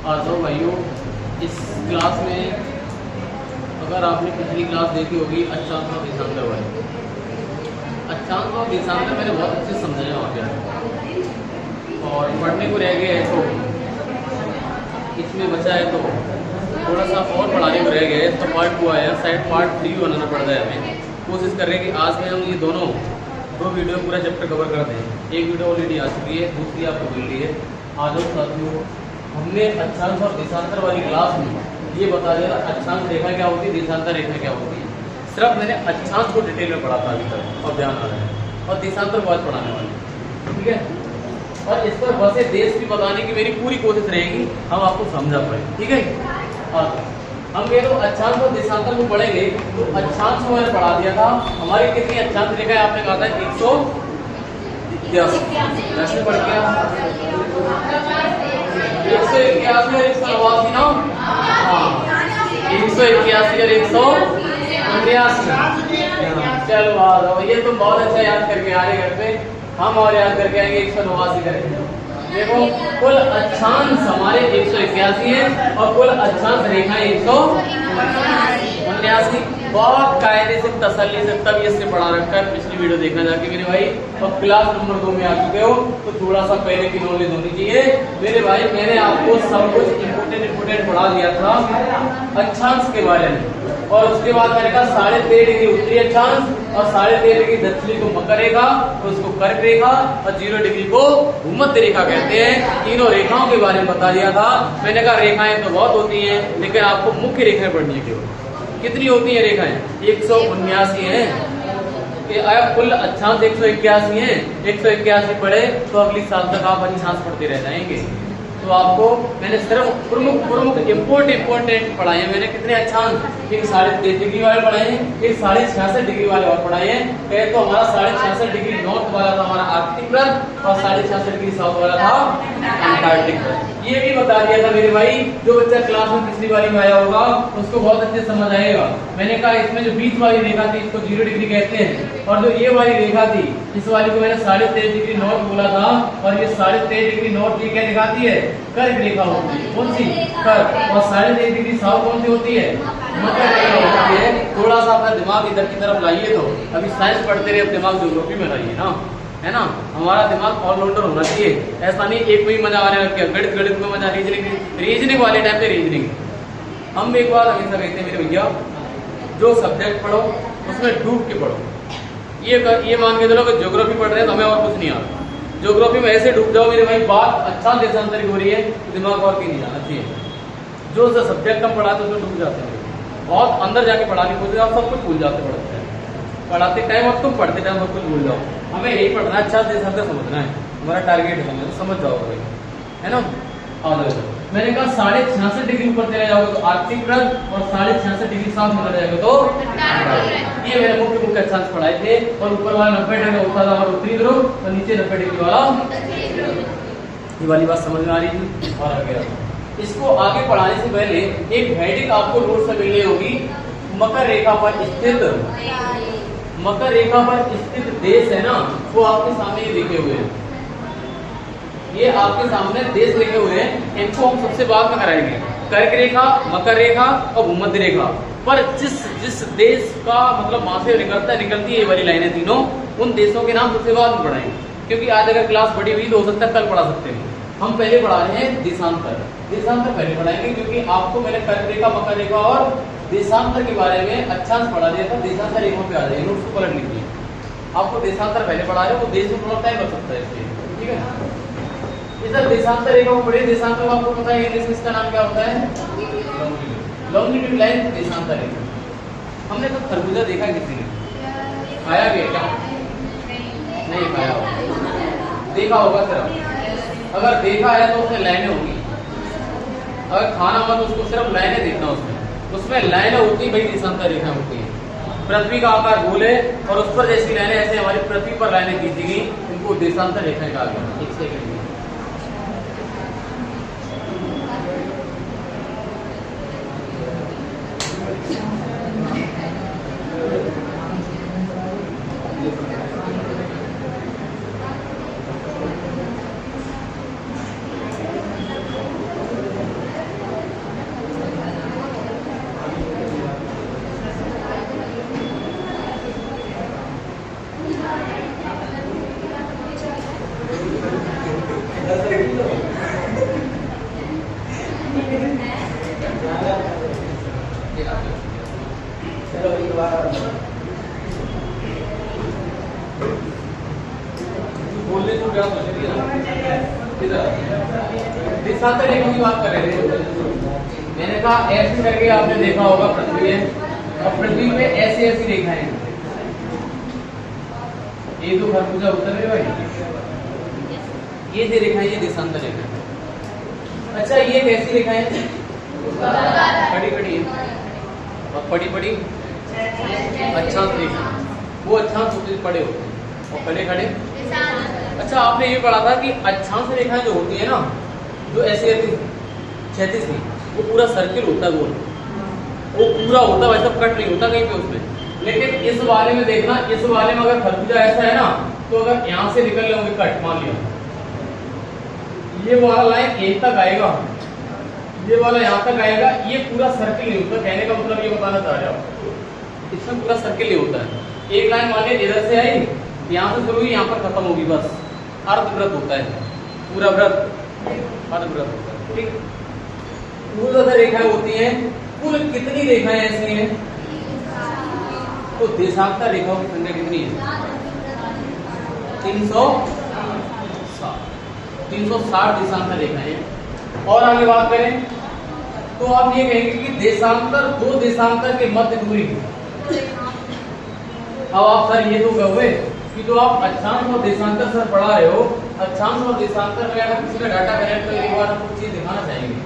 तो भाइयों, इस क्लास में अगर आपने पिछली क्लास देखी होगी अक्षांश और देशांतर वाली, अक्षांश और देशांतर मैंने बहुत अच्छे समझाया हो गया और पढ़ने को रह गया है तो इसमें बचा है तो थोड़ा सा और पढ़ाने को रह गया है। तो पार्ट 2 आया, शायद पार्ट 3 बनाना पड़ता है हमें। कोशिश कर रहे हैं कि आज में हम ये दो वीडियो पूरा चैप्टर कवर कर दें। एक वीडियो ऑलरेडी आ चुकी है, दूसरी आपको मिल रही है। आ जाओ साथियों, हमने अक्षांश और देशांतर वाली क्लास में ये बता दिया अक्षांश रेखा क्या होती है, देशांतर रेखा क्या होती है। सिर्फ मैंने अक्षांश को डिटेल में पढ़ा था अभी तक और ध्यान आ रहा है, और देशांतर को आज पढ़ाने वाले, ठीक है। और इस पर बसे देश भी बताने की मेरी पूरी कोशिश रहेगी, हम आपको समझा पाए, ठीक है। और हम कह रहे अक्षांश और देशांतर को पढ़ेंगे तो अक्षांश को मैंने पढ़ा दिया था। हमारी कितनी अक्षांश रेखा है आपने कहा था 181। कैसे पढ़ गया 181 और 189 ना, हाँ 181 और 189। चलो आ जाओ, ये तुम बहुत अच्छा याद करके आ रहे घर पे, हम और याद करके आएंगे 189 करेंगे। देखो कुल अक्षांश हमारे 181 है और कुल अक्षांश रेखा 189। बहुत कायदे से तसल्ली से तब इससे पढ़ा रखा है। पिछली वीडियो देखना जाके मेरे भाई, अब क्लास नंबर 2 में आ चुके हो तो थोड़ा सा पहले की नॉलेज होनी चाहिए मेरे भाई। मैंने आपको सब कुछ इम्पोर्टेंट पढ़ा दिया था अक्षांश के बारे में, और उसके बाद मैंने कहा 13.5 डिग्री उत्तरी अक्षांश और 13.5 डिग्री दक्षिणी को मकर रेखा, उसको कर्क रेखा, और 0 डिग्री को भूमध्य रेखा कहते हैं। तीनों रेखाओं के बारे में बता दिया था। मैंने कहा रेखाएं तो बहुत होती हैं, लेकिन आपको मुख्य रेखाएं पढ़नी है। केवल कितनी होती है रेखाएं? 179 है। कुल अक्षांश 181 है। 181 पढ़े तो अगली साल तक आप अक्षांश पढ़ते रह जाएंगे। तो आपको मैंने सिर्फ प्रमुख इम्पोर्टेंट पढ़ाए हैं। मैंने कितने अक्षांश? एक 3.5 डिग्री वाले पढ़ाए हैं, एक 66.5 डिग्री वाले और पढ़ाए हैं। तो हमारा 66.5 डिग्री नॉर्थ वाला था हमारा आर्कटिक सर्कल, और 66.5 डिग्री साउथ वाला था अंटार्कटिक सर्कल। ये भी बता दिया था मेरे भाई। जो बच्चा क्लास में पिछली बारी में आया होगा उसको बहुत अच्छे समझ आएगा। मैंने कहा इसमें जो बीच वाली रेखा थी इसको 0 डिग्री कहते हैं, और जो ये वाली रेखा थी इस वाली को मैंने 23.5 डिग्री नॉर्थ बोला था, और ये 23.5 डिग्री नॉर्थ ये क्या दिखाती है? कर्क रेखा होती है। कौन सी? कर्क। और 23.5 डिग्री साउथ कौन सी होती है? मकर रेखा होती है। थोड़ा सा अपना दिमाग इधर की तरफ लाइए। तो अभी साइंस पढ़ते रहे, अब दिमाग ज्योग्राफी में लाइए ना, है ना। हमारा दिमाग ऑलराउंडर होना चाहिए। ऐसा नहीं एक में ही मजा आने लग गया, गणित में मजा, रीजनिंग वाले टाइम पे रीजनिंग। हम एक बार हमेशा कहते हैं मेरे भैया, जो सब्जेक्ट पढ़ो उसमें डूब के पढ़ो। ये मान के चलो कि ज्योग्राफी पढ़ रहे हैं तो हमें और कुछ नहीं आता, ज्योग्राफी में ऐसे डूब जाओ मेरे भाई, बात अच्छा देशांतर हो रही है, दिमाग और कहीं नहीं जाना चाहिए। जो सब्जेक्ट हम पढ़ाते उसमें डूब जाते हैं, बहुत अंदर जाके पढ़ाने की कोशिश, आप सब कुछ भूल जाते पढ़ाते टाइम, और तुम पढ़ते टाइम सब कुछ भूल जाओ। हमें यही पढ़ना है, अच्छा देशांतर समझना है, हमारा टारगेट है, समझ जाओगे, है ना। मैंने कहा 66.5 डिग्री ऊपर चले जाओगे तो आर्कटिक सर्कल, और 66.5 डिग्री साउथ में चले जाओगे तो ये मैंने मुख्य अक्षांश पढ़ाए थे। और ऊपर वाला 90 डिग्री होता था हमारा उत्तरी ध्रुव, और नीचे 90 डिग्री वाला, ये वाली बात समझ में आ रही थी। और आगे इसको आगे पढ़ाने से पहले एक हेडिंग आपको नोट से मिलनी होगी। मकर रेखा पर स्थित देश है ना, वो आपके सामने ही लिखे हुए हैं। ये आपके सामने देश लिखे हुए हैं, इनको हम सबसे बाद में कराएंगे। कर्क रेखा, मकर रेखा और भूमध्य रेखा पर जिस देश का मतलब वहां से निकलती है ये वाली लाइनें तीनों, उन देशों के नाम सबसे बाद में पढ़ाएंगे। क्योंकि आज अगर क्लास बड़ी हुई तो हो सकता है कल पढ़ा सकते हैं। हम पहले पढ़ा रहे हैं देशांतर पहले पढ़ाएंगे, क्योंकि आपको मैंने कर्क रेखा, मकर रेखा और देशांतर के बारे में अक्षांश पढ़ा दिया था। देशांतर रेखा पे आ जाए, नोट्स को पलट लीजिए। आपको देशांतर पहले पढ़ा रहे हो, वो देश में थोड़ा टाइम लग सकता है इसलिए, ठीक है। इधर देशांतर रेखा को पढ़िए। देशांतर को आपको पता है इंग्लिश में इसका नाम क्या होता है? लॉन्गिट्यूड लाइन देशांतर रेखा। हमने तो खरबूजा देखा किसी ने खाया भी है क्या? नहीं खाया होगा, देखा होगा सिर्फ। अगर देखा है तो उसमें लाइनें होंगी, अगर खाना हुआ तो उसको सिर्फ लाइनें देखना। उसमें लाइनें होती भाई, देशांतर रेखा होती है। पृथ्वी का आकार गोल है और उस पर जैसी लाइनें, ऐसे हमारी पृथ्वी पर लाइनें खींची गई, इनको देशांतर रेखा कहा गया। एक सेकंड, व्यास होती है ना, इधर देशांतर रेखा की बात कर रहे थे। मैंने कहा ऐसे करके आपने देखा होगा पृथ्वी है, और पृथ्वी पे ऐसी ऐसी रेखाएं हैं। ये तो खरबूजा उत्तर है भाई, ये जो रेखाएं ये देशांतर रेखा है। अच्छा ये कैसी रेखाएं हैं? खड़ी खड़ी और पड़ी पड़ी अक्षांश रेखा, वो अक्षांश होते पड़े होते हैं और खड़े खड़े। अच्छा आपने ये पढ़ा था कि अक्षांश रेखाएं जो होती है ना, जो ऐसे क्षैतिज थी, वो पूरा सर्किल होता है, वो पूरा होता है, वैसा कट नहीं होता कहीं पे उसमें। लेकिन इस वाले में देखना, इस वाले में अगर खरबूजा ऐसा है ना, तो अगर यहाँ से निकल रहे होंगे कट, मान लिया ये वाला लाइन एक तक आएगा, ये वाला यहाँ तक आएगा, ये पूरा सर्किल नहीं होता। कहने का मतलब ये बताना चाह रहे हो, इसमें पूरा सर्किल नहीं होता है। एक लाइन मान लिया इधर से आई, यहाँ से शुरू हुई, यहाँ पर खत्म होगी, बस अर्धवृत्त होता है, पूरा वृत्त अर्धवृत्त होता है। ठीक, कुल अगर रेखाएं होती हैं, कुल कितनी रेखाएं ऐसी हैं? तो देशांतर रेखाओं की संख्या कितनी है? 360 देशांतर रेखाएं हैं। और आगे बात करें तो आप ये कहेंगे कि देशांतर, दो देशांतर के मध्य दूरी। अब आप सर ये तो कहोगे कि जो आप अक्षांश और देशांतर सर पढ़ा रहे हो, अक्षांश और देशांतर में अगर किसी का डाटा कनेक्ट तो एक बार आपको चीज दिखाना चाहेंगे।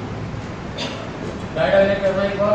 डाटा कनेक्ट करना एक बार,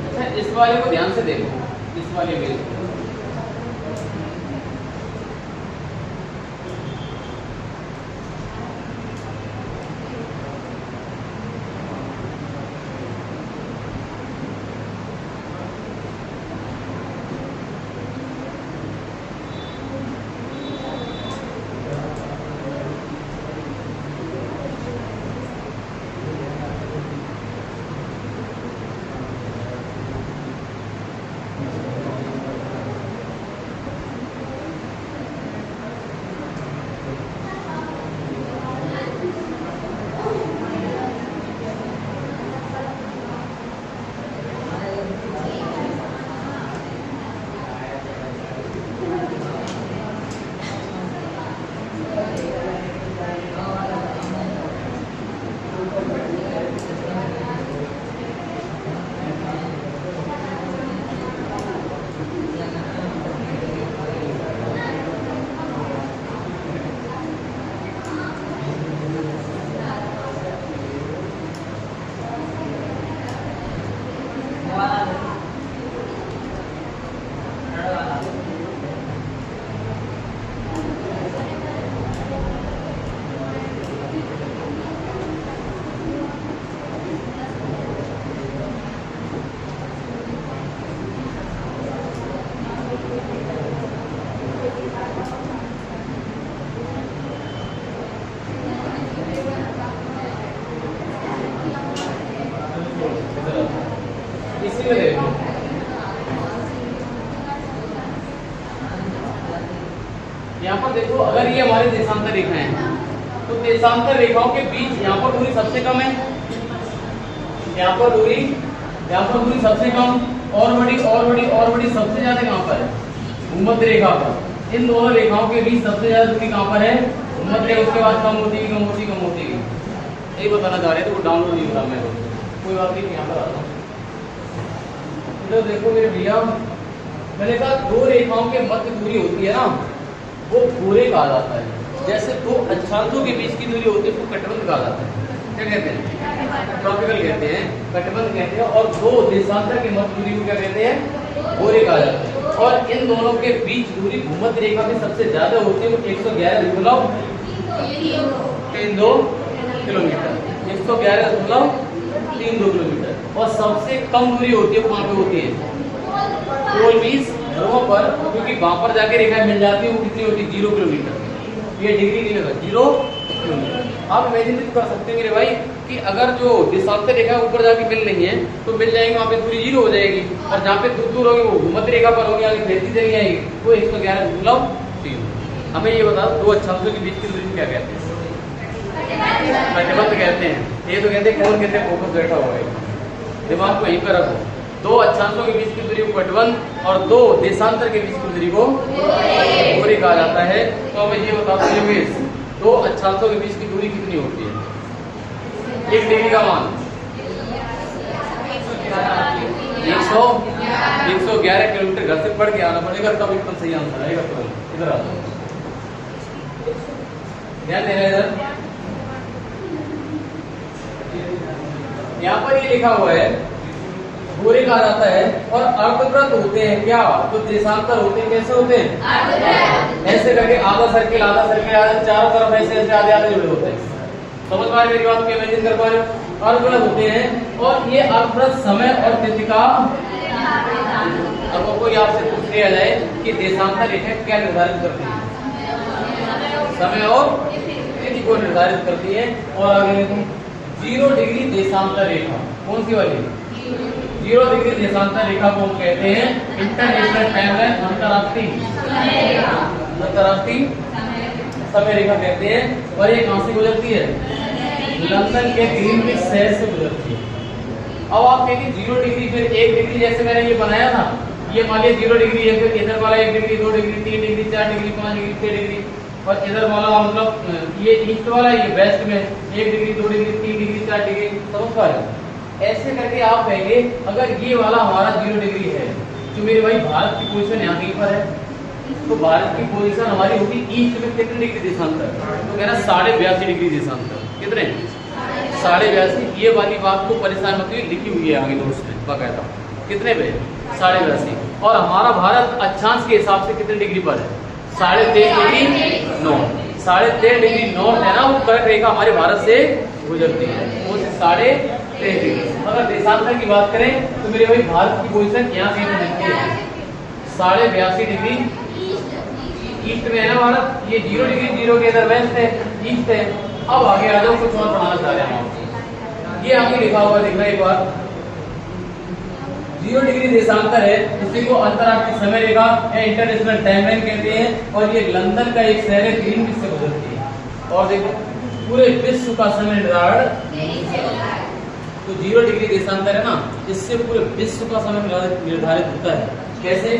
अच्छा इस वाले को ध्यान से देखो, इस वाले में इसी में देखो, यहाँ पर देखो अगर ये हमारे देशांतर रेखाएं हैं, तो देशांतर रेखाओं के बीच यहाँ पर दूरी सबसे कम है, यहाँ पर दूरी सबसे कम, और बड़ी और बड़ी और बड़ी सबसे ज्यादा कहाँ पर है? भूमध्य रेखा पर। इन दोनों रेखाओं के बीच सबसे ज्यादा दूरी कहाँ पर है? भूमध्य रेखा। उसके बाद कम होती गई, कम होती कम होती गई। यही बताना चाह रहे थे, वो डाउनलोड नहीं हो रहा मैं, कोई बात नहीं, यहाँ पर आता हूँ। तो देखो मेरे भैया, मैंने कहा दो रेखाओं के मध्य दूरी होती है ना, वो गोरे कहा जाता है। जैसे दो अक्षांशों के बीच की दूरी होती है वो कटबंध कहा जाता है। क्या कहते हैं? ट्रॉपिकल कहते हैं, कटबंध कहते हैं। और दो देशांतर के मध्य दूरी को क्या कहते हैं? गोरे कहा जाता है। और इन दोनों के बीच दूरी भूमध्य रेखा में सबसे ज्यादा होती है, वो 111 32 किलोमीटर, 111.32 किलोमीटर। और सबसे कम दूरी होती है वो कहाँ पे होती है? पोल 20 ध्रुवों पर, क्योंकि वहां पर जाके रेखा मिल जाती है वो कितनी होती है? 0 किलोमीटर। ये डिग्री नहीं लगा, 0 किलोमीटर। आप इमेजिन कर सकते हैं मेरे भाई कि अगर जो देशांतर रेखा ऊपर जाके मिल रही है तो मिल जाएगी, वहाँ पे दूरी 0 हो जाएगी, और जहाँ पे दूर दूर होगी वो भूमध्य रेखा पर होगी, आगे फैलती चली जाएगी, वो 111.3। हमें ये बताओ दो अक्षांशों के बीच की दूरी क्या कहते हैं? कटिबंध कहते हैं। ये तो कहते हैं कौन कहते हैं? फोकस बैठा हुआ है, दिमाग को यहीं पर रखो। दो अक्षांशों के बीच की दूरी को कटिबंध और दो देशांतर के बीच की दूरी को दूरी कहा जाता है। तो हमें ये बताओ योगेश, दो अक्षांशों के बीच की दूरी कितनी होती है? 1 डिग्री का मान 111 किलोमीटर। घर से पढ़ के आना पड़ेगा तब एकदम सही आंसर आएगा। इधर आ जाओ, ध्यान देना इधर। यहाँ पर ये लिखा हुआ है गोरे कहा जाता है, और अर्धवृत्त होते हैं क्या? तो देशांतर होते हैं, कैसे होते हैं? ऐसे करके आधा सर्किल आधा सर्किल आधा, चारों तरफ ऐसे ऐसे आधे आधे जुड़े होते हैं। समझ पा रहे मेरी बात को? इमेजिन कर पा रहे हो? अर्धवृत्त होते हैं, और ये अर्धवृत्त समय और तिथि का, अब कोई आपसे पूछ लिया जाए कि देशांतर रेखा क्या निर्धारित करती है? समय और तिथि को निर्धारित करती है। और आगे देखो 0 डिग्री देशांतर रेखा, कौन सी वाली? 0 डिग्री देशांतर रेखा को हम कहते हैं इंटरनेशनल टाइमलाइन, अंतरराष्ट्रीय समय रेखा कहते हैं। और ये कहां से गुजरती है? लंदन के ग्रीनविच शहर से गुजरती है। अब आप कहेंगे 0 डिग्री फिर 1 डिग्री, जैसे मैंने ये बनाया था, ये मान लिया 0 डिग्री है, फिर इधर वाला 1 degree 2 degree 3 degree 4 degree 5 degree 6 degree, और इधर वाला मतलब ये ईस्ट वाला, ये वेस्ट में 1 डिग्री 2 डिग्री 3 डिग्री 4 डिग्री। समझ पा रहे? ऐसे करके आप कहेंगे अगर ये वाला हमारा 0 डिग्री है तो मेरे भाई भारत की पोजीशन यहाँ कहीं पर है, तो भारत की पोजीशन हमारी होगी ईस्ट में कितने डिग्री देशांतर? तो कहना 82.5 डिग्री देशांतर। कितने? 82.5। ये वाली बात को परेशान मत होइए, लिखी हुई है आगे नोट्स में बाकायदा। कितने पे? 82.5। और हमारा भारत अक्षांश के हिसाब से कितने डिग्री पर है? 13.5 डिग्री नॉर्थ। 13.5 डिग्री नॉर्थ है ना, वो कर्क रेखा हमारे भारत से गुजरती है, वो 13.5 डिग्री। अगर देशांतर की बात करें तो मेरे भाई भारत की पोजीशन यहाँ कहीं पर दिखती है 82.5 डिग्री ईस्ट में है ना भारत। ये 0 डिग्री 0 के इधर वेस्ट है, ईस्ट है। अब आगे आ जाओ, कुछ और पढ़ाना चाह रहे हैं आपको। ये आगे लिखा हुआ देखना एक बार, 0 डिग्री देशांतर है, इसी को अंतरराष्ट्रीय समय रेखा या इंटरनेशनल टाइमलाइन कहते हैं। और ये लंदन का एक शहर है, ग्रीनविच से गुजरती है। और देखो पूरे विश्व का समय निर्धारण, तो 0 डिग्री देशांतर है ना, इससे पूरे विश्व का समय निर्धारित होता है। कैसे?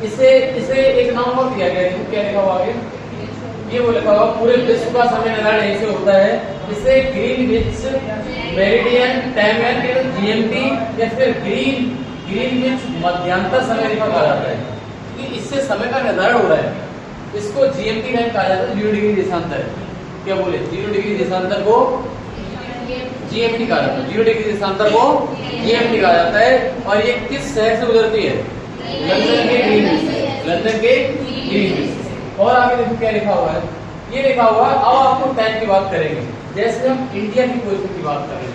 इसे एक नाम और दिया गया है, क्या लिखा हुआ आगे? ये वो लिखा हुआ पूरे विश्व का समय निर्धारण ऐसे होता है, इसे ग्रीनविच मेरिडियन टाइमलाइन के जीएमटी या फिर ग्रीनविच मध्यांतर समय रेखा कहा जाता है, कि इससे समय का निर्धारण हो रहा है। इसको जीएमटी टाइम कहा जाता है, 0 डिग्री देशांतर। क्या बोले? 0 डिग्री देशांतर को जीएमटी कहा जाता है, 0 डिग्री देशांतर को जीएमटी कहा जाता है। और ये किस शहर से गुजरती है? लंदन के ग्रीनविच, लंदन के ग्रीनविच। और आगे देखो क्या लिखा हुआ है, ये लिखा हुआ है। अब आपको टाइम की बात करेंगे, जैसे हम इंडिया की पोजीशन की बात करें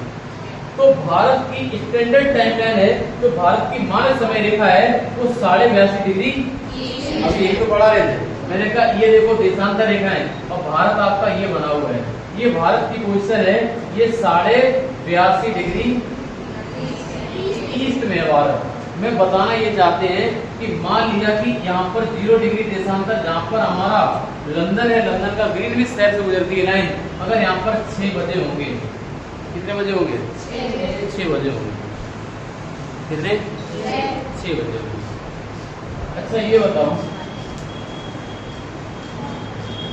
तो भारत की स्टैंडर्ड टाइमलाइन है, जो भारत की मानक समय रेखा है वो 82.5 डिग्री। अभी एक तो पढ़ा रहे थे, मैंने कहा ये देखो देशांतर रेखा है, और भारत आपका ये बना हुआ है, ये भारत की पोजीशन है, ये 82.5 डिग्री ईस्ट में है भारत। मैं बताना ये चाहते हैं कि मान लिया कि यहाँ पर 0 डिग्री देशांतर, जहाँ पर हमारा लंदन है, लंदन का ग्रीनविच शहर से गुजरती है लाइन, अगर यहाँ पर 6 बजे होंगे, कितने बजे होंगे? 6 बजे होंगे। कितने? 6 बजे होंगे। अच्छा ये बताओ,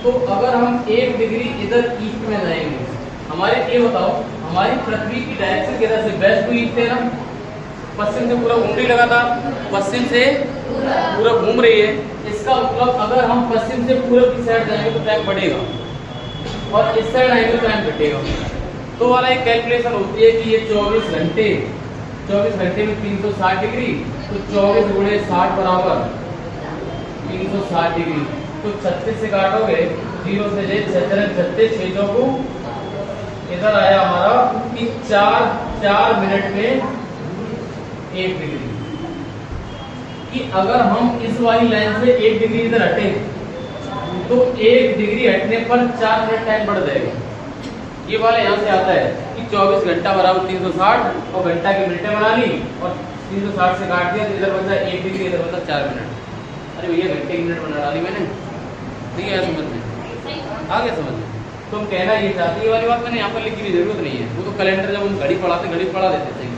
तो अगर हम 1 डिग्री इधर ईस्ट में जाएंगे, हमारे ये बताओ हमारी पृथ्वी की डायरेक्शन किधर से? वेस्ट टू ईस्ट है ना, पश्चिम से पूरा घूम रही लगा था, पश्चिम से पूरा घूम रही है। इसका मतलब अगर हम पश्चिम से पूरब की साइड जाएंगे तो टाइम बढ़ेगा, और इस साइड आएंगे तो टाइम घटेगा। तो वाला एक कैलकुलेशन होती है कि ये 24 घंटे में 360 डिग्री, तो 24 गुणे 60 बराबर 360 डिग्री। तो 36 से काटोगे 0 से ले 36 6 चौको इधर आया हमारा कि 4 मिनट में 1 डिग्री। कि अगर हम इस वाली लाइन से 1 डिग्री इधर हटे तो 1 डिग्री हटने पर 4 मिनट टाइम बढ़ जाएगा। ये वाला यहाँ से आता है कि 24 घंटा बराबर 360 और घंटा की मिनटें बना ली और 360 से काट दिया तो इधर बचा 1 डिग्री इधर बचा 4 मिनट। अरे भैया घंटे की मिनट बना डाली मैंने। ठीक है समझ में आ गया समझ में। तुम कहना ये चाहती है वाली बात मैंने यहाँ पर लिखने की जरूरत नहीं है, वो तो कैलेंडर जब हम घड़ी पढ़ाते घड़ी पढ़ा देते सही से।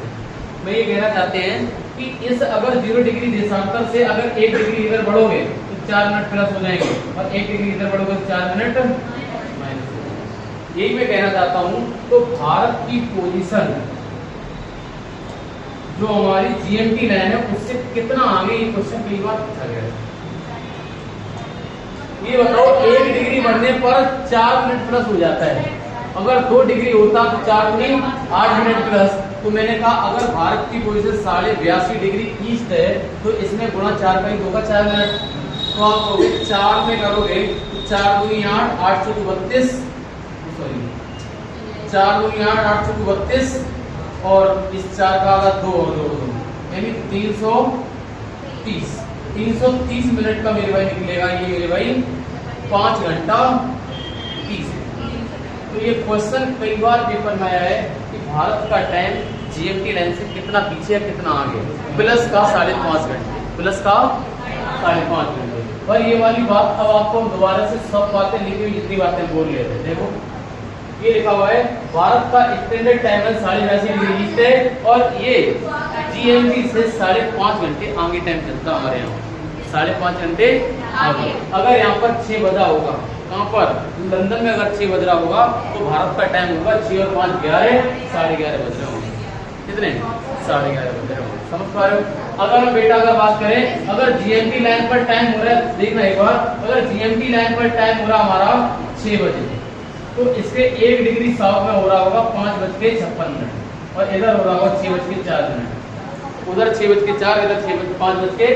मैं ये कहना चाहते हैं कि इस अगर 0 डिग्री देशांतर से अगर 1 डिग्री इधर बढ़ोगे तो 4 मिनट प्लस हो जाएंगे और 1 डिग्री इधर बढ़ोगे तो 4 मिनट माइनस हो जाएंगे। यही मैं कहना चाहता हूँ। तो भारत की पोजीशन जो हमारी जीएमटी लाइन है उससे कितना आगे, ये क्वेश्चन कई बार पूछा गया है। ये बताओ 1 डिग्री बढ़ने पर 4 मिनट प्लस हो जाता है। अगर 2 डिग्री होता तो 4 गुनी 8 मिनट प्लस। तो मैंने कहा अगर भारत की पोजीशन 82.5 डिग्री ईस्ट है तो इसमें गुणा 4 का ही होगा 4 मिनट। तो आप कहोगे 4 में करोगे तो 4 गुनी 8 8 चौको 32, सॉरी 4 गुनी 8 8 चौको 32 और इस 4 का आधा 2 और 2 यानी 330 मिनट का मेरे भाई निकलेगा। ये मेरे भाई 5 घंटा 30। तो ये क्वेश्चन कई बार पेपर में आया है कि भारत का टाइम जीएमटी लाइन से कितना पीछे है कितना आगे, प्लस का 5.5 घंटे, प्लस का 5.5 घंटे। और ये वाली बात अब आपको दोबारा से सब बातें लिखी हुई जितनी बातें बोल रहे थे देखो ये लिखा हुआ है भारत का स्टैंडर्ड टाइम है 82.5 डिग्री ईस्ट है और ये जीएमटी से 5.5 घंटे आगे टाइम चलता है हमारे यहाँ 5.5 घंटे आगे। अगर यहाँ पर 6 बजा होगा, कहाँ पर लंदन में अगर 6 बज रहा होगा तो भारत का टाइम होगा 6 और 5 11 11:30 बज रहे होंगे। कितने 11:30 बज रहे होंगे, समझ पा रहे हो। अगर हम बेटा अगर बात करें अगर जीएमटी लाइन पर टाइम हो रहा है, देखना एक बार, अगर जीएमटी लाइन पर टाइम हो रहा हमारा 6 बजे तो इसके 1 डिग्री साउथ में हो रहा होगा 5:56 और इधर हो रहा होगा 6:04। उधर 6:04 इधर 5:56।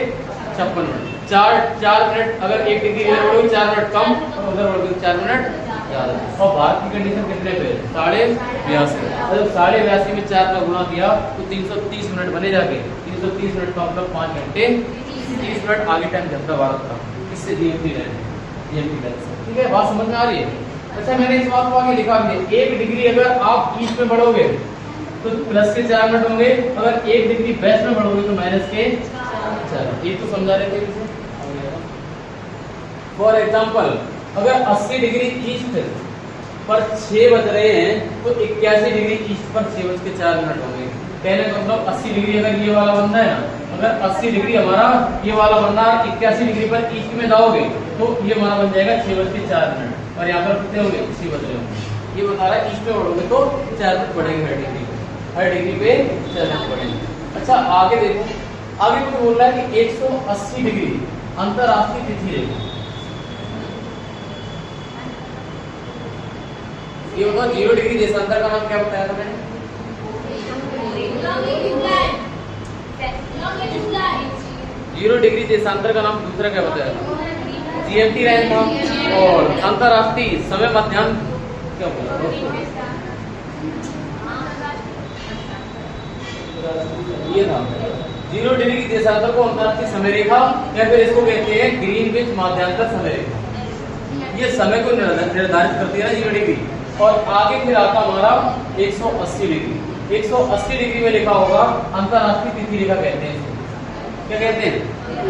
4 मिनट अगर 1 डिग्री इधर बढ़ोगे 4 मिनट कम और उधर बढ़ोगे 4 मिनट ज्यादा। और भारत की कंडीशन कितने पे 82.5। जब 82.5 में 4 का गुणा किया तो 330 मिनट बने जाके 330 मिनट का मतलब 5 घंटे 30 मिनट आगे टाइम चलता भारत का। इससे जीएमटी लाइन। ठीक है बात समझ में आ रही है। अच्छा मैंने इस बात को आगे लिखा है 1 डिग्री अगर आप ईस्ट में बढ़ोगे तो प्लस के 4 मिनट होंगे, अगर 1 डिग्री वेस्ट में बढ़ोगे तो माइनस के 4। ये तो समझा रहे थे। फॉर एग्जाम्पल अगर 80 डिग्री ईस्ट पर 6 बज रहे हैं तो 81 डिग्री ईस्ट पर 6:04 होंगे। कहने का मतलब 80 डिग्री अगर ये वाला बंदा है ना, अगर 80 डिग्री हमारा ये वाला बंदा 81 डिग्री पर ईस्ट में जाओगे तो ये हमारा बन जाएगा 6:04 और यहाँ पर कितने होंगे 6 बज रहे होंगे। ये बता रहा है ईस्ट में बढ़ोगे तो 4 मिनट बढ़ेंगे हर डिग्री पे 4 मिनट बढ़ेंगे। अच्छा आगे देखो, आगे कुछ बोल रहा है कि 180 डिग्री अंतरराष्ट्रीय तिथि रेखा। ये बताओ 0 डिग्री देशांतर का नाम क्या बताया था मैंने? 0 डिग्री देशांतर का नाम दूसरा क्या बताया था? जीएमटी लाइन था। और अंतरराष्ट्रीय समय मध्याह्न क्या बोला? ये था 0 डिग्री देशांतर को अंतरराष्ट्रीय समय रेखा या फिर इसको कहते हैं ग्रीनविच मध्यांतर समय रेखा। ये समय को निर्धारित करती है ना 0 डिग्री। और आगे फिर आता हमारा 180 डिग्री। 180 डिग्री में लिखा होगा अंतरराष्ट्रीय तिथि रेखा कहते हैं। क्या कहते हैं?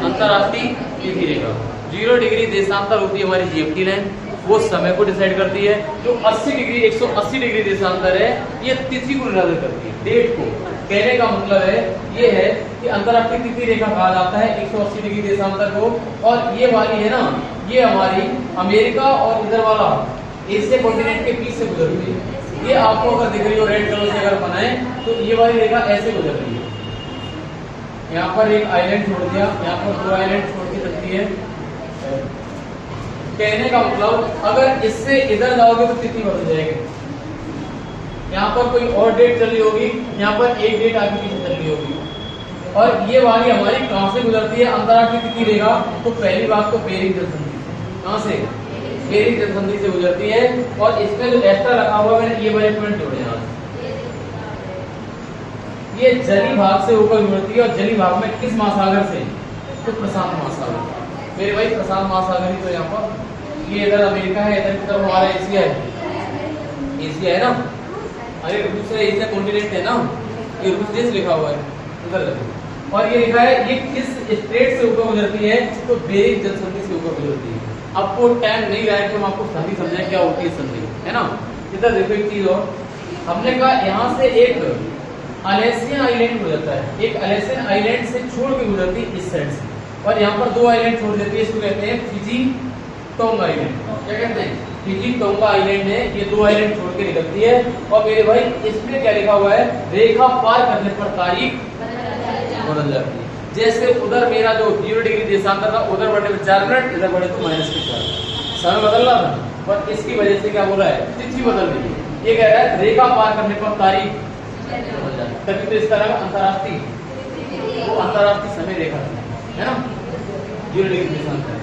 अंतरराष्ट्रीय तिथि रेखा। 0 डिग्री देशांतर होती है हमारी जीएमटी लाइन, वो समय को डिसाइड करती है। जो 80 डिग्री 180 डिग्री देशांतर है ये तिथि को निर्धारित करती है, डेट को। कहने का मतलब है ये है कि अंतरराष्ट्रीय तिथि रेखा कहा जाता है 180 डिग्री देशांतर को। और ये वाली है ना, ये हमारी अमेरिका और इधर वाला एशिया कॉन्टिनेंट के बीच से गुजर रही है। ये आपको अगर दिख रही हो रेड कलर से अगर बनाए तो ये वाली रेखा ऐसे गुजर रही है। यहाँ पर एक आइलैंड छोड़ दिया, यहाँ पर 2 आइलैंड छोड़ के चलती है। कहने का मतलब अगर इससे इधर जाओगे तो तिथि बदल जाएगी। यहाँ पर कोई और डेट चल रही होगी, यहाँ पर एक डेट आगे पीछे चल रही होगी। और ये वाली हमारी कहाँ से गुजरती है अंतरराष्ट्रीय तिथि रेखा? तो पहली बात तो बेरिंग जंक्शन, कहाँ से? बेरिंग जलसंधि से गुजरती है। और इसमें जो एक्स्ट्रा रखा हुआ है मैंने ये वाले पॉइंट जोड़े हैं। ये जली भाग से ऊपर गुजरती है और जली भाग में किस महासागर से? तो प्रशांत महासागर। मेरे भाई प्रशांत महासागर ही तो यहाँ पर, ये इधर अमेरिका है, इधर की तरफ हमारा एशिया है, एशिया है ना। अरे रूस है, एशिया कॉन्टिनेंट है ना, ये रूस देश लिखा हुआ है उधर। और ये लिखा है ये किस स्ट्रेट से ऊपर गुजरती है? तो बेरिंग जलसंधि से ऊपर गुजरती है। आपको टाइम नहीं रहा है कि हम आपको संधि समझाएं क्या होती है संधि, है ना। इधर देखो एक चीज और, हमने कहा यहाँ से एक अलेसियन आइलैंड गुजरता है, एक अलेसियन आइलैंड से छोड़ के गुजरती है इस साइड से, और यहाँ पर दो आइलैंड छोड़ देती है, इसको कहते हैं फिजी टोंगा आइलैंड। क्या कहते हैं? फिजी टोंगा आइलैंड है, ये दो आइलैंड छोड़ के निकलती है। और मेरे भाई इसमें क्या लिखा हुआ है? रेखा पार करने पर तारीख बदल जाती है। जैसे उधर मेरा जो 0 डिग्री देशांतर था, उधर बढ़ने में 4 मिनट, इधर बढ़े तो -4, समय बदल रहा था। और इसकी वजह से क्या बोला है? तिथि बदल रही है। ये कह रहा है रेखा पार करने पर तारीख बदल जाती है, तभी तो इसका नाम अंतरराष्ट्रीय, वो अंतरराष्ट्रीय समय रेखा है ना, 0 डिग्री देशांतर।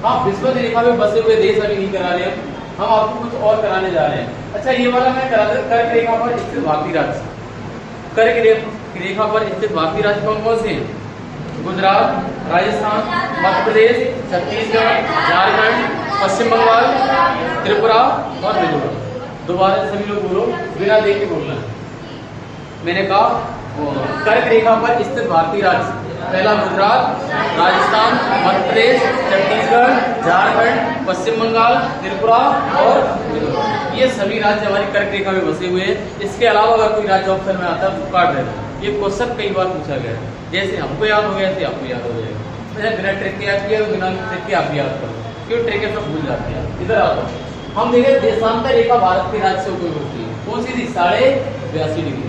हाँ, विश्व रेखा में बसे हुए देश अभी नहीं करा रहे हम आपको कुछ और कराने जा रहे हैं। अच्छा, ये वाला मैं करा दे, कर्क रेखा पर स्थित भारतीय राज्य, कर्क रेखा पर स्थित भारतीय राज्य कौन कौन से हैं? गुजरात, राजस्थान, मध्य प्रदेश, छत्तीसगढ़, झारखंड, पश्चिम बंगाल, त्रिपुरा और मिजोरम। दोबारा सभी लोग बोलो, बिना देख के बोलना है। मैंने कहा कर्क रेखा पर स्थित भारतीय राज्य, पहला गुजरात, राजस्थान, मध्य प्रदेश, छत्तीसगढ़, झारखंड, पश्चिम बंगाल, त्रिपुरा और मिजोरम। ये सभी राज्य हमारी कर्क रेखा में बसे हुए हैं। इसके अलावा अगर कोई राज्य ऑप्शन में आता है तो काट देना। ये क्वेश्चन कई बार पूछा गया है, जैसे हमको याद हो गया ऐसे आपको याद हो जाएगा। बिना ट्रिक के याद किया, बिना ट्रिक के आप याद करो, क्यों ट्रिक है सब भूल जाते हैं। इधर आओ, हम देखें देशांतर रेखा भारत के राज्य से ऊपर गुजरती है। कौन सी थी? 82.5 डिग्री,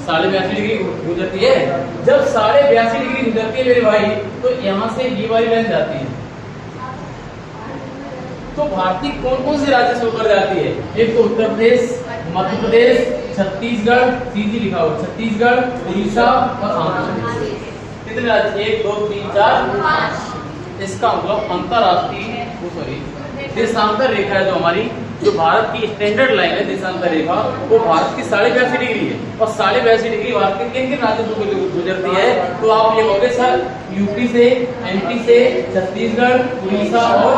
82.5 डिग्री गुजरती है। जब 82.5 डिग्री गुजरती है मेरे भाई, तो यहाँ से ये वाली लाइन जाती है। तो भारतीय कौन कौन से राज्य से ऊपर जाती है? एक तो उत्तर प्रदेश, मध्य प्रदेश, छत्तीसगढ़, सीधी लिखा हुआ, छत्तीसगढ़, उड़ीसा और आंध्र प्रदेश। कितने राज्य? 1 2 3 4 5। इसका मतलब अंतरराष्ट्रीय देशांतर रेखा है जो हमारी, जो भारत की स्टैंडर्ड लाइन है देशांतर रेखा, वो भारत की 82.5 डिग्री है। और 82.5 डिग्री भारत के किन किन राज्यों से गुजरती है? तो आप ये कहोगे सर यूपी से, एमपी से, छत्तीसगढ़, उड़ीसा और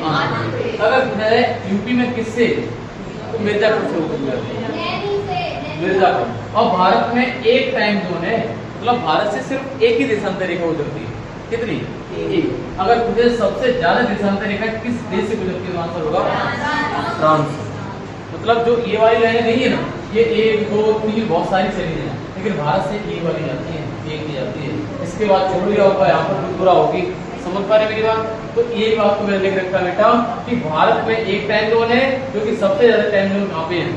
आंध्र। अगर पूछा जाए यूपी में किससे, तो मिर्जापुर से गुजरती है, मिर्जापुर। और भारत में एक टाइम जोन है, मतलब भारत से सिर्फ एक ही देशांतर रेखा गुजरती है। कितनी? एक। अगर मुझे सबसे ज्यादा देशांतर रेखा किस देश से गुजरती है, आंसर होगा फ्रांस। मतलब जो ये वाली लाइनें नहीं है ना, ये 1 2 3 बहुत सारी चली हैं, लेकिन भारत से एक वाली जाती है, एक ही जाती है। इसके बाद छोड़ दिया होगा, यहाँ पर पूरा होगी। समझ पा रहे मेरी बात? तो एक बात को मैंने लिख रखा बेटा कि भारत में एक टाइम जोन है, जो कि सबसे ज्यादा टाइम जोन कहाँ पे है?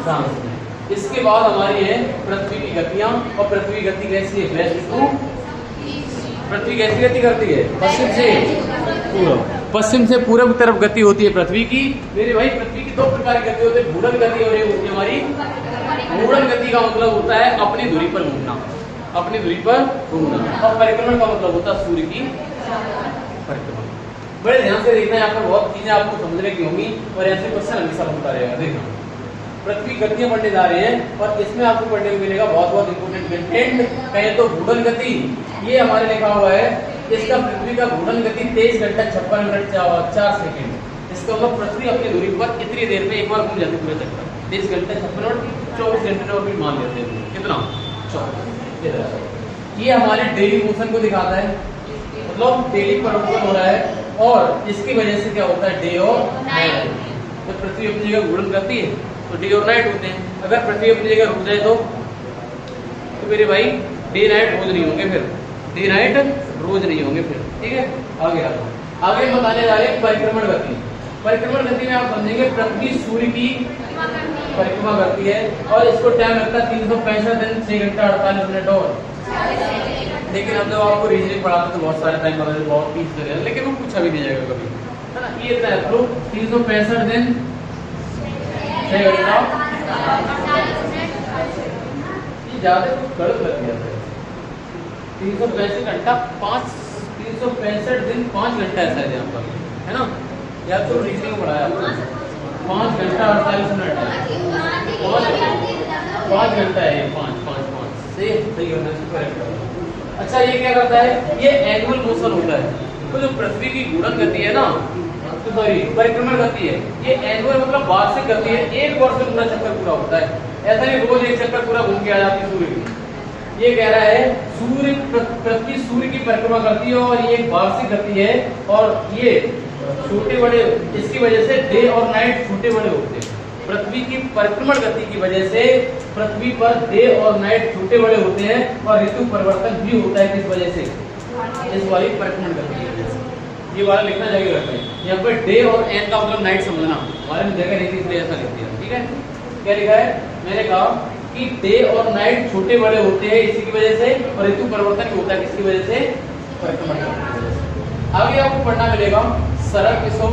फ्रांस में। इसके बाद हमारी है पृथ्वी की गतियां। और पृथ्वी गति कैसी है? Waste to. पृथ्वी कैसी गति करती है? पश्चिम से पूर्व, पश्चिम से पूर्व की तरफ गति होती है पृथ्वी की। मेरे भाई पृथ्वी की 2 प्रकार की गति होती है, घूर्णन गति और एक होती है हमारी। घूर्णन गति का मतलब होता है अपनी धुरी पर घूमना, अपनी धुरी पर घूमना। और परिक्रमण का मतलब होता है सूर्य की परिक्रमा। बड़े ध्यान से देखना, यहाँ पर बहुत चीजें आपको समझने की होंगी और ऐसे क्वेश्चन हमेशा बनता रहेगा। देखना, पृथ्वी गतियां पढ़ने जा रहे हैं और इसमें आपको पढ़ने को मिलेगा बहुत बहुत इंपोर्टेंट कंटेंट। कहें तो घूर्णन गति, ये हमारे लिखा हुआ है, इसका पृथ्वी का घूर्णन गति 23 घंटा 56 मिनट 4 सेकंड। इसका मतलब पृथ्वी अपनी दूरी पर इतनी देर में एक बार घूम जाती है पूरे चक्कर, 23 घंटे 56 मिनट 24 घंटे और भी मान लेते हैं। कितना? 24। ये हमारे डेली मोशन को दिखाता है, मतलब डेली परिवर्तन हो रहा है। और इसकी वजह से क्या होता है? डे और नाइट। तो पृथ्वी अपनी जगह घूर्णन करती है तो डे और नाइट होते हैं। अगर पृथ्वी अपनी जगह रुक जाए तो मेरे भाई डे नाइट रोज नहीं होंगे, फिर डे नाइट रोज नहीं होंगे फिर। ठीक है, आगे बताने जा रहे हैं परिक्रमण गति। परिक्रमण गति में आप समझेंगे पृथ्वी सूर्य की परिक्रमा करती है और इसको टाइम लगता है 365 दिन 6 घंटा 48 मिनट और। लेकिन अब जब आपको रीजनिंग पढ़ाते तो बहुत सारे टाइम लगा, बहुत 30 जगह, लेकिन वो पूछा भी नहीं जाएगा कभी, है ना। ये इतना है, 365 दिन 6 घंटा, ये ज्यादा कुछ गलत लग गया है। 365 घंटा 365 दिन 5 घंटा ऐसा है यहाँ पर, है ना। या तो रीजनिंग पढ़ाया 5 घंटा 48 मिनट है, 5 घंटा है, 5 सही होना चाहिए। अच्छा ये क्या करता है, ये एनुअल मोशन होता है। तो जो पृथ्वी की घूर्णन गति है ना, तो सॉरी परिक्रमण गति है, ये एनुअल मतलब वार्षिक गति है, एक वर्ष में पूरा चक्कर पूरा होता है। ऐसा नहीं रोज एक चक्कर पूरा घूम के आ जाती है सूर्य की। ये कह रहा है सूर्य पृथ्वी सूर्य की परिक्रमा करती है और ये एक वार्षिक गति है, और ये छोटे बड़े, इसकी वजह से डे और नाइट छोटे बड़े होते हैं। पृथ्वी की परिक्रमण गति की वजह से पृथ्वी पर डे और नाइट छोटे बड़े होते हैं, और ऋतु परिवर्तन भी होता है। किस वजह से? इस वाली परिक्रमण गति की वजह से। ये वाला लिखना जगह रखना है यहाँ पर, डे और एन का मतलब नाइट समझना, हमारे में जगह नहीं थी इसलिए ऐसा लिख दिया। ठीक है, क्या लिखा है? मैंने कहा कि डे और नाइट छोटे बड़े होते हैं इसी की वजह से, और ऋतु परिवर्तन होता है किसकी वजह से? परिक्रमण गति की वजह से। आगे आपको पढ़ना मिलेगा शरद ऋतु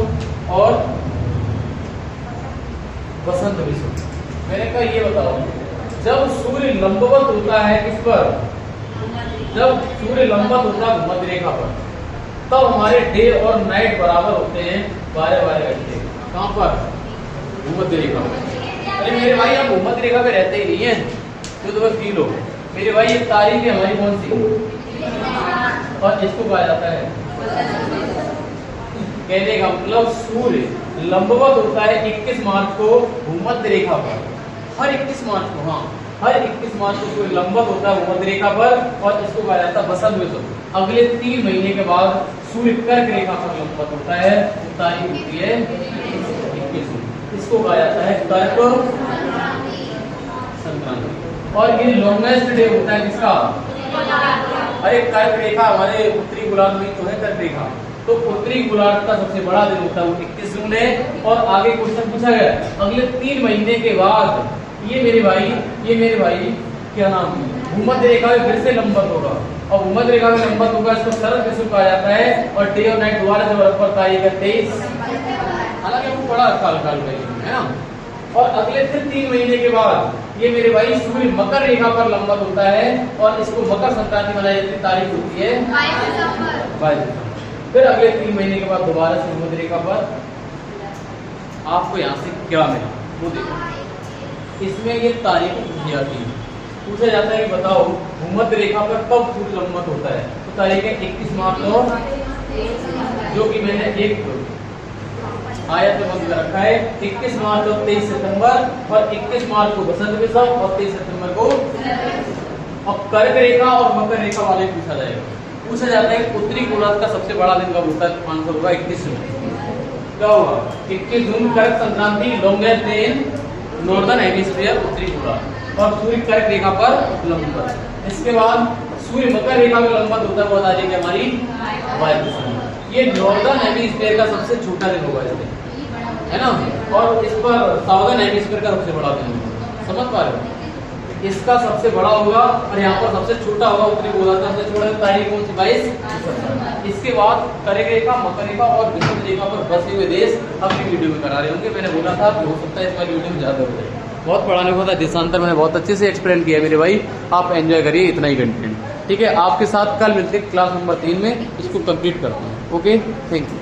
और वसंत ऋतु। मैंने कहा ये बताओ, जब सूर्य लंबवत होता है किस पर? जब सूर्य लंबवत होता है भूमध्य रेखा पर, तब हमारे डे और नाइट बराबर होते हैं 12 घंटे। कहाँ पर? भूमध्य रेखा पर। अरे मेरे भाई आप भूमध्य रेखा पे रहते ही नहीं है, तो बस फील हो। मेरे भाई ये तारीख है हमारी कौन सी, और इसको कहा जाता है, कहने का मतलब सूर्य लंबवत होता है 21 मार्च को भूमध्य रेखा पर। हर 21 मार्च को, हाँ हर 21 मार्च को सूर्य लंबवत होता है भूमध्य रेखा पर, और इसको कहा जाता है वसंत ऋतु। अगले 3 महीने के बाद सूर्य कर्क रेखा पर लंबवत होता है, तारीख होती है 21। इसको कहा जाता है कर्क संक्रांति। और ये लॉन्गेस्ट डे होता है किसका? अरे कर्क रेखा हमारे उत्तरी गोलार्ध में तो है कर्क रेखा, तो उत्तरी गोलार्ध का सबसे बड़ा दिन होता है वो 21 जून है। और आगे क्वेश्चन पूछा गया, अगले 3 महीने के बाद ये मेरे भाई क्या नाम, भूमध्य रेखा में फिर से लंबवत होगा, और भूमध्य रेखा में लंबवत होगा, इसको शरद ऋतु कहा जाता है। और डे और नाइट दोबारा से बराबर तारीख है 23, हालांकि आपको बड़ा काल है ना। और अगले फिर 3 महीने के बाद ये मेरे भाई सूर्य मकर रेखा पर लंबवत होता है, और इसको मकर संक्रांति मनाई जाती है, तारीख होती है 22। फिर अगले 3 महीने के बाद दोबारा से भूमध्य रेखा पर। आपको यहाँ से क्या मिला वो देखो, इसमें ये तारीख पूछी जाती है, पूछा जाता है कि बताओ भूमध्य रेखा पर कब सूर्य लंबवत होता है। तो तारीख है 21 मार्च और, जो कि मैंने एक आयत में बंद कर रखा है, 21 मार्च और 23 सितंबर, और 21 मार्च को वसंत ऋतु और 23 सितंबर को। और कर्क रेखा और मकर रेखा वाले पूछा जाएगा। पूछा जाता है कि उत्तरी गोलार्ध का सबसे बड़ा दिन कब होता है? 500 होगा 21 जून। क्या होगा? 21 जून कर्क Sankranti, longest day in northern hemisphere उत्तरी गोलार्ध, और सूर्य कर्क रेखा पर लंबवत। इसके बाद सूर्य मकर रेखा में लंबवत होता है, वो तारीख है हमारी 22। ये नॉर्दर्न हेमिस्फीयर का सबसे छोटा दिन होगा इस दिन, है ना, और इस पर साउदर्न हेमिस्फीयर का सबसे बड़ा दिन होगा। समझ पा रहे हो? इसका सबसे बड़ा होगा और यहाँ पर सबसे छोटा होगा उत्तरी गोलार्ध का सबसे छोटा। तारीख कौन सी? 22। इसके बाद कर्क रेखा, मकर रेखा और वृषभ रेखा पर बसे हुए देश अगली वीडियो में करा रहे होंगे। मैंने बोला था कि हो सकता है इस वाली वीडियो में ज्यादा हो जाए, बहुत पढ़ाने को था। देशांतर मैंने बहुत अच्छे से एक्सप्लेन किया मेरे भाई, आप एंजॉय करिए इतना ही कंटेंट। ठीक है, आपके साथ कल मिलते क्लास नंबर 3 में, इसको कंप्लीट करते हैं। Okay, thank you.